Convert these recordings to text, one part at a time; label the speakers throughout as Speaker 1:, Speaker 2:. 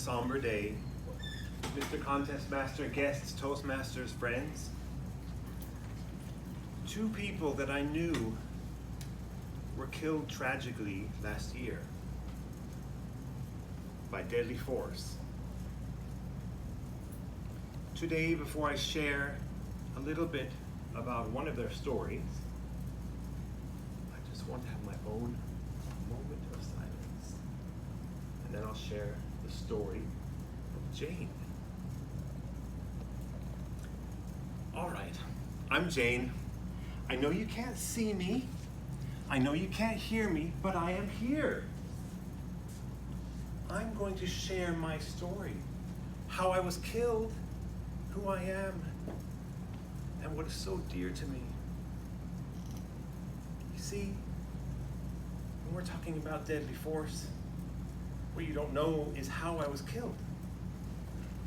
Speaker 1: somber day. Mr. Contest Master, guests, Toastmasters, friends. Two people that I knew were killed tragically last year by deadly force. Today, before I share a little bit about one of their stories, I just want to have my own moment of silence. And then I'll share the story of Jane. All right, I'm Jane. I know you can't see me. I know you can't hear me, but I am here. I'm going to share my story, how I was killed, who I am, and what is so dear to me. You see, when we're talking about deadly force, what you don't know is how I was killed.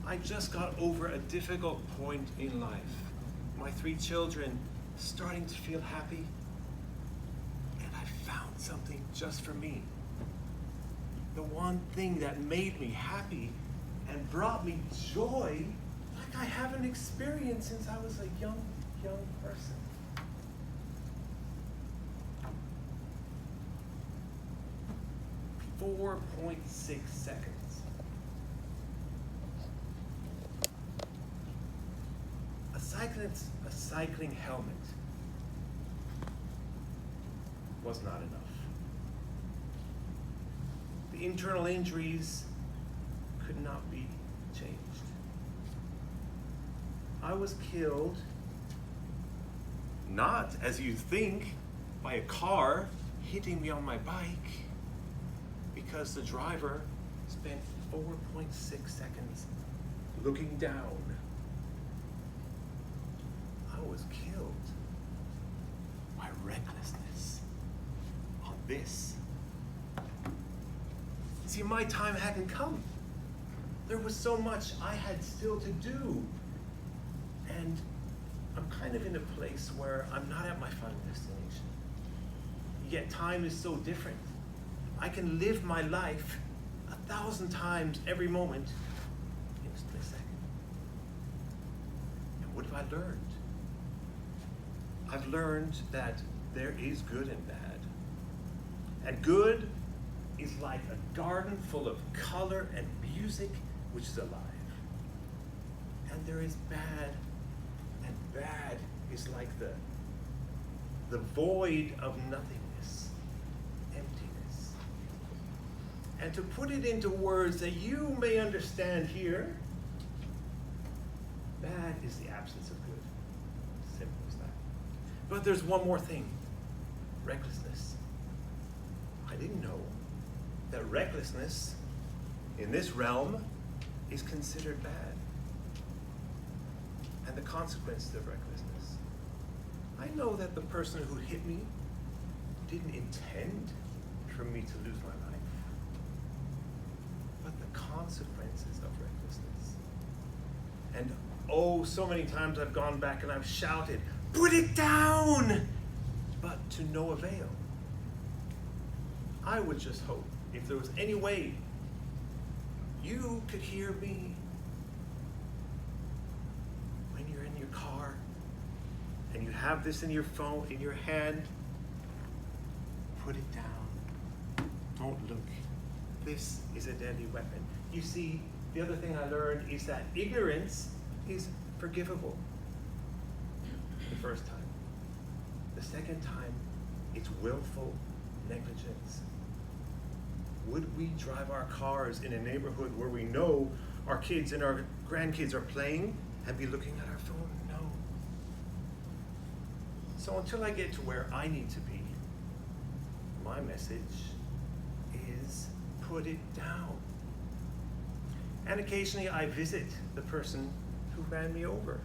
Speaker 1: I just got over a difficult point in life. My 3 children starting to feel happy, and I found something just for me. The one thing that made me happy and brought me joy like I haven't experienced since I was a young person. .6 seconds. A cycling helmet was not enough. The internal injuries could not be changed. I was killed, not as you think, by a car hitting me on my bike, because the driver spent 4.6 seconds looking down. I was killed by recklessness on this. See, my time hadn't come. There was so much I had still to do. And I'm kind of in a place where I'm not at my final destination. Yet time is so different. I can live my life 1,000 times every moment in a split second. And what have I learned? I've learned that there is good and bad. And good is like a garden full of color and music which is alive. And there is bad, and bad is like the void of nothingness, emptiness. And to put it into words that you may understand here, bad is the absence of good. Simple as that. But there's one more thing, recklessness. I didn't know that recklessness in this realm is considered bad. And the consequences of recklessness. I know that the person who hit me didn't intend for me to lose my life. But the consequences of recklessness. And oh, so many times I've gone back and I've shouted, "Put it down!" But to no avail. I would just hope, if there was any way you could hear me when you're in your car and you have this in your phone, in your hand, put it down. Don't look. This is a deadly weapon. You see, the other thing I learned is that ignorance is forgivable the first time. The second time, it's willful negligence. Would we drive our cars in a neighborhood where we know our kids and our grandkids are playing and be looking at our phone? No. So until I get to where I need to be, my message is put it down. And occasionally I visit the person who ran me over.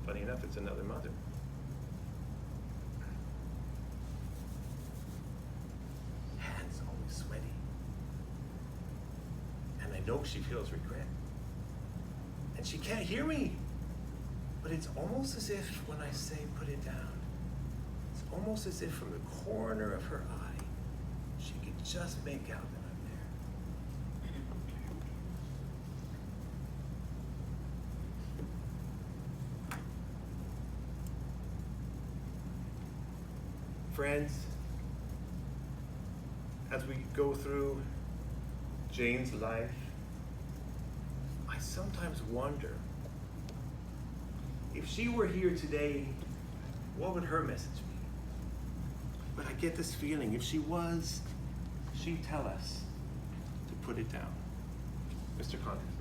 Speaker 1: Funny enough, it's another mother. Hands always sweaty. And I know she feels regret. And she can't hear me. But it's almost as if when I say put it down, it's almost as if from the corner of her eye, she could just make out that I'm there. Friends, as we go through Jane's life, I sometimes wonder if she were here today, what would her message be? But I get this feeling, if she was, she'd tell us to put it down. Mr. Condon.